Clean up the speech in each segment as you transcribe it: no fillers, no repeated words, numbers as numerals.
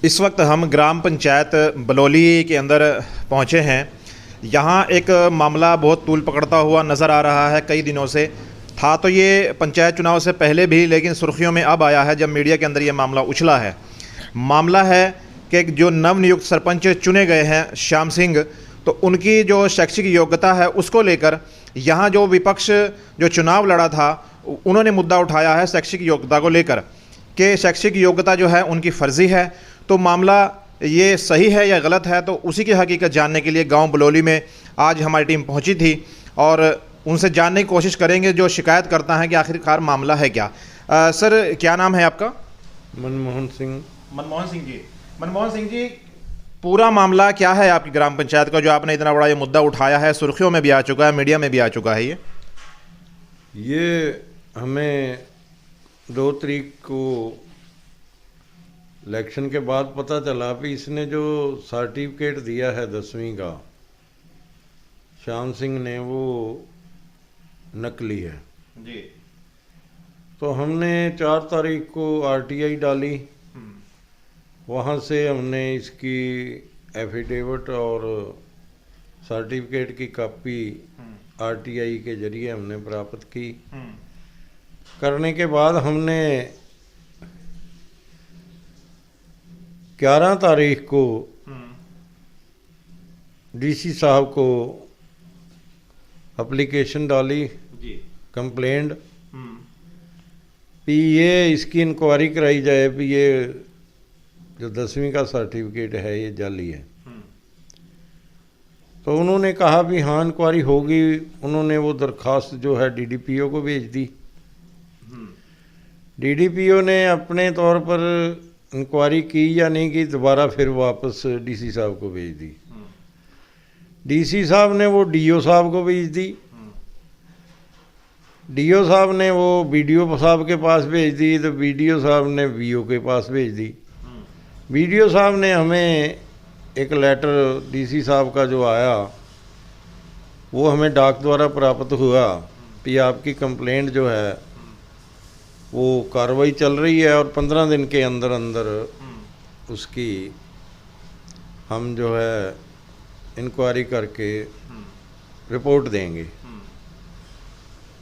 इस वक्त हम ग्राम पंचायत बलौली के अंदर पहुंचे हैं। यहाँ एक मामला बहुत तूल पकड़ता हुआ नज़र आ रहा है। कई दिनों से था तो ये पंचायत चुनाव से पहले भी, लेकिन सुर्खियों में अब आया है जब मीडिया के अंदर ये मामला उछला है। मामला है कि जो नवनियुक्त सरपंच चुने गए हैं श्याम सिंह, तो उनकी जो शैक्षिक योग्यता है उसको लेकर यहाँ जो विपक्ष जो चुनाव लड़ा था उन्होंने मुद्दा उठाया है शैक्षिक योग्यता को लेकर कि शैक्षिक योग्यता जो है उनकी फ़र्ज़ी है। तो मामला ये सही है या गलत है, तो उसी की हकीकत जानने के लिए गांव बलौली में आज हमारी टीम पहुंची थी और उनसे जानने की कोशिश करेंगे जो शिकायत करता है कि आखिरकार मामला है क्या। सर, क्या नाम है आपका? मनमोहन सिंह। मनमोहन सिंह जी, पूरा मामला क्या है आपकी ग्राम पंचायत का जो आपने इतना बड़ा ये मुद्दा उठाया है? सुर्खियों में भी आ चुका है, मीडिया में भी आ चुका है। ये हमें 2 तारीख को इलेक्शन के बाद पता चला कि इसने जो सर्टिफिकेट दिया है 10वीं का श्याम सिंह ने, वो नकली है जी। तो हमने 4 तारीख को आरटीआई डाली। वहाँ से हमने इसकी एफिडेविट और सर्टिफिकेट की कॉपी आरटीआई के जरिए हमने प्राप्त की। करने के बाद हमने 11 तारीख को डीसी साहब को एप्लीकेशन डाली, कंप्लेंट भी ये इसकी इंक्वायरी कराई जाए भी ये जो 10वीं का सर्टिफिकेट है ये जाली है। तो उन्होंने कहा भी हाँ इंक्वायरी होगी। उन्होंने वो दरखास्त जो है डीडीपीओ को भेज दी। डीडीपीओ ने अपने तौर पर इंक्वायरी की या नहीं की, दोबारा फिर वापस डीसी साहब को भेज दी। डीसी साहब ने वो डीओ साहब को भेज दी। डीओ साहब ने वो बीडीओ साहब के पास भेज दी, तो बीडीओ साहब ने वीओ के पास भेज दी। बीडीओ साहब ने हमें एक लेटर डीसी साहब का जो आया वो हमें डाक द्वारा प्राप्त हुआ कि आपकी कंप्लेंट जो है वो कार्रवाई चल रही है और 15 दिन के अंदर अंदर उसकी हम जो है इंक्वायरी करके रिपोर्ट देंगे।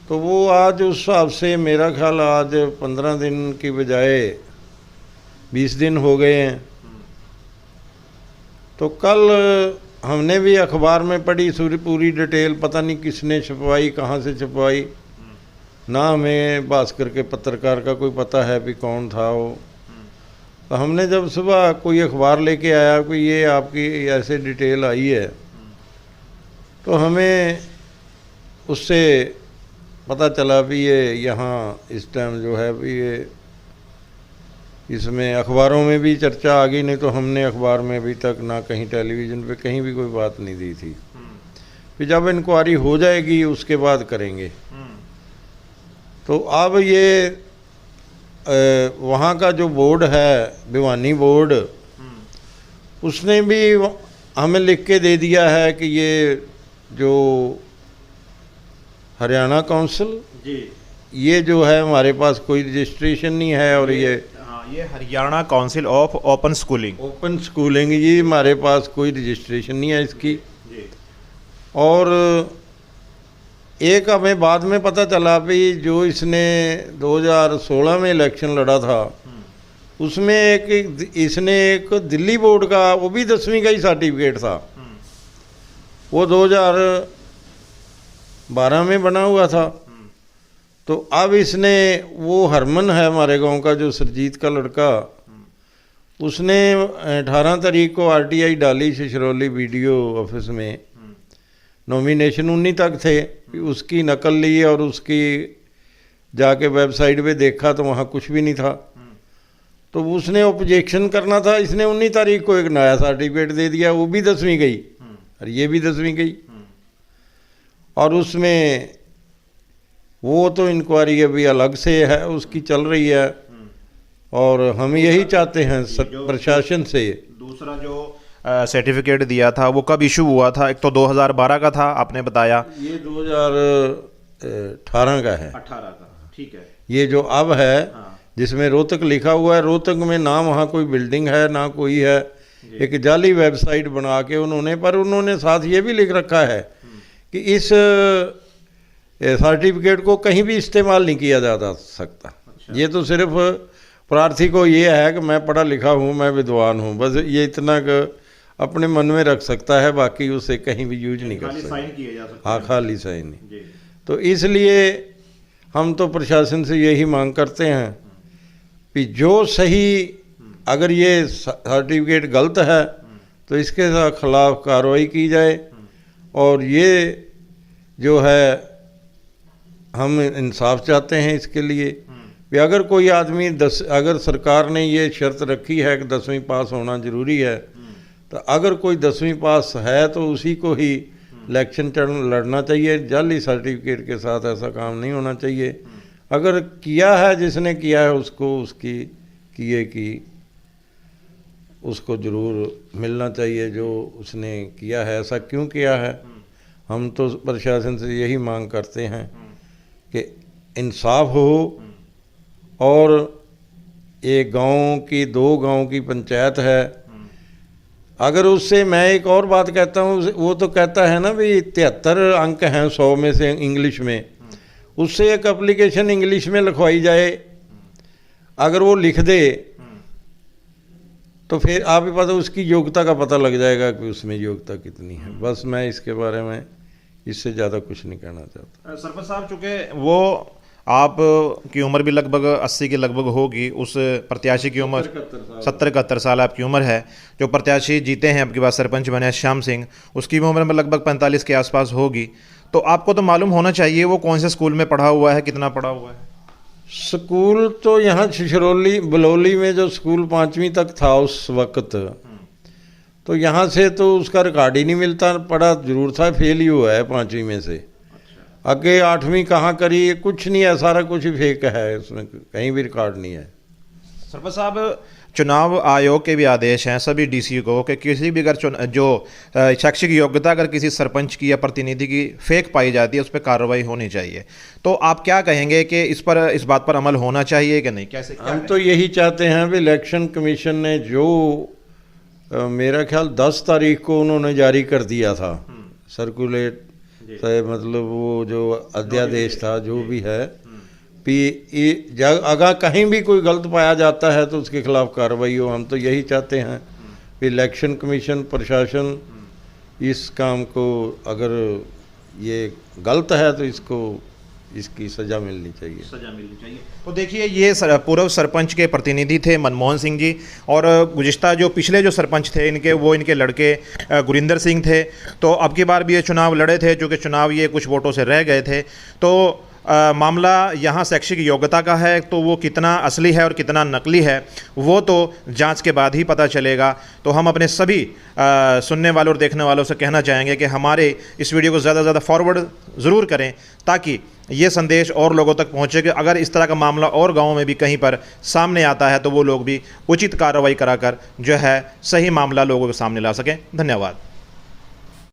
तो वो आज उस हिसाब से मेरा ख्याल आज 15 दिन की बजाय 20 दिन हो गए हैं। तो कल हमने भी अखबार में पढ़ी पूरी डिटेल, पता नहीं किसने छपवाई, कहाँ से छपवाई, ना हमें भास्कर के पत्रकार का कोई पता है भी कौन था वो। तो हमने जब सुबह कोई अखबार लेके आया कि ये आपकी ऐसे डिटेल आई है, तो हमें उससे पता चला भी ये यहाँ इस टाइम जो है भी ये इसमें अखबारों में भी चर्चा आ गई, नहीं तो हमने अखबार में अभी तक ना कहीं टेलीविज़न पे कहीं भी कोई बात नहीं दी थी। फिर जब इंक्वायरी हो जाएगी उसके बाद करेंगे। तो अब ये वहाँ का जो बोर्ड है, भिवानी बोर्ड, उसने भी हमें लिख के दे दिया है कि ये जो हरियाणा काउंसिल ये जो है हमारे पास कोई रजिस्ट्रेशन नहीं है। और ये Haryana council of open schooling ये हमारे पास कोई रजिस्ट्रेशन नहीं है इसकी। और एक हमें बाद में पता चला भी जो इसने 2016 में इलेक्शन लड़ा था उसमें इसने एक दिल्ली बोर्ड का, वो भी 10वीं का ही सर्टिफिकेट था, वो 2012 में बना हुआ था। तो अब इसने वो हरमन है हमारे गांव का जो सरजीत का लड़का, उसने 18 तारीख को आरटीआई डाली शिशरौली बीडीओ ऑफिस में। नॉमिनेशन 19 तक थे, उसकी नकल ली और उसकी जाके वेबसाइट पे देखा तो वहाँ कुछ भी नहीं था। तो उसने ऑब्जेक्शन करना था, इसने 19 तारीख को एक नया सर्टिफिकेट दे दिया, वो भी 10वीं गई और ये भी 10वीं गई। और उसमें वो तो इंक्वायरी अभी अलग से है, उसकी चल रही है। और हम यही चाहते हैं प्रशासन से। दूसरा जो सर्टिफिकेट दिया था वो कब इशू हुआ था? एक तो 2012 का था आपने बताया, ये 2018 का है। 18 का, ठीक है। ये जो अब है जिसमें रोहतक लिखा हुआ है, रोहतक में ना वहाँ कोई बिल्डिंग है ना कोई है, एक जाली वेबसाइट बना के उन्होंने, पर उन्होंने साथ ये भी लिख रखा है कि इस सर्टिफिकेट को कहीं भी इस्तेमाल नहीं किया जा सकता। ये तो सिर्फ प्रार्थी को ये है कि मैं पढ़ा लिखा हूँ, मैं विद्वान हूँ, बस ये इतना अपने मन में रख सकता है, बाकी उसे कहीं भी यूज नहीं कर सकता। साइन किए जा सकते हाँ, हैं। खाली साइन नहीं। तो इसलिए हम तो प्रशासन से यही मांग करते हैं कि जो सही, अगर ये सर्टिफिकेट गलत है तो इसके खिलाफ कार्रवाई की जाए, और ये जो है हम इंसाफ चाहते हैं इसके लिए कि अगर कोई आदमी अगर सरकार ने ये शर्त रखी है कि 10वीं पास होना ज़रूरी है, तो अगर कोई 10वीं पास है तो उसी को ही इलेक्शन लड़ना चाहिए। जाली सर्टिफिकेट के साथ ऐसा काम नहीं होना चाहिए। अगर किया है, जिसने किया है उसको उसकी किए की उसको ज़रूर मिलना चाहिए जो उसने किया है। ऐसा क्यों किया है, हम तो प्रशासन से यही मांग करते हैं कि इंसाफ हो, और ये गांव की 2 गांव की पंचायत है। अगर उससे मैं एक और बात कहता हूँ, वो तो कहता है ना भी 73 अंक हैं 100 में से इंग्लिश में, उससे एक एप्लीकेशन इंग्लिश में लिखवाई जाए, अगर वो लिख दे तो फिर आप ही पता उसकी योग्यता का पता लग जाएगा कि उसमें योग्यता कितनी है। बस मैं इसके बारे में इससे ज़्यादा कुछ नहीं कहना चाहता। सरपंच साहब, चूँकि वो आप की उम्र भी लगभग 80 के लगभग होगी, उस प्रत्याशी की उम्र 70-71 साल आपकी उम्र है। जो प्रत्याशी जीते हैं आपके पास सरपंच बने श्याम सिंह, उसकी भी उम्र में लगभग 45 के आसपास होगी। तो आपको तो मालूम होना चाहिए वो कौन से स्कूल में पढ़ा हुआ है, कितना पढ़ा हुआ है। स्कूल तो यहाँ छिछरौली बलौली में जो स्कूल 5वीं तक था उस वक्त, तो यहाँ से तो उसका रिकॉर्ड ही नहीं मिलता। पढ़ा जरूर था, फेल ही हुआ है 5वीं में से। आगे 8वीं कहाँ करी, कुछ नहीं है, सारा कुछ ही फेक है, उसमें कहीं भी रिकॉर्ड नहीं है। सरपंच साहब, चुनाव आयोग के भी आदेश हैं सभी डीसी को कि किसी भी अगर जो शैक्षिक योग्यता अगर किसी सरपंच की या प्रतिनिधि की फेक पाई जाती है उस पर कार्रवाई होनी चाहिए। तो आप क्या कहेंगे कि इस बात पर अमल होना चाहिए कि नहीं, कैसे? हम तो यही चाहते हैं भी इलेक्शन कमीशन ने जो मेरा ख्याल 10 तारीख को उन्होंने जारी कर दिया था सर्कुलेट, मतलब वो जो अध्यादेश था जो भी है, अगर कहीं भी कोई गलत पाया जाता है तो उसके खिलाफ कार्रवाई हो। हम तो यही चाहते हैं कि इलेक्शन कमीशन प्रशासन इस काम को, अगर ये गलत है तो इसकी सज़ा मिलनी चाहिए। तो देखिए, ये पूर्व सरपंच के प्रतिनिधि थे मनमोहन सिंह जी, और गुज़िश्ता जो पिछले जो सरपंच थे इनके लड़के गुरिंदर सिंह थे। तो अब की बार भी ये चुनाव लड़े थे, जो कि चुनाव ये कुछ वोटों से रह गए थे। तो मामला यहाँ शैक्षिक योग्यता का है, तो वो कितना असली है और कितना नकली है वो तो जांच के बाद ही पता चलेगा। तो हम अपने सभी सुनने वालों और देखने वालों से कहना चाहेंगे कि हमारे इस वीडियो को ज़्यादा से ज़्यादा फॉरवर्ड ज़रूर करें, ताकि ये संदेश और लोगों तक पहुँचे कि अगर इस तरह का मामला और गाँव में भी कहीं पर सामने आता है तो वो लोग भी उचित कार्रवाई कराकर जो है सही मामला लोगों के सामने ला सकें। धन्यवाद।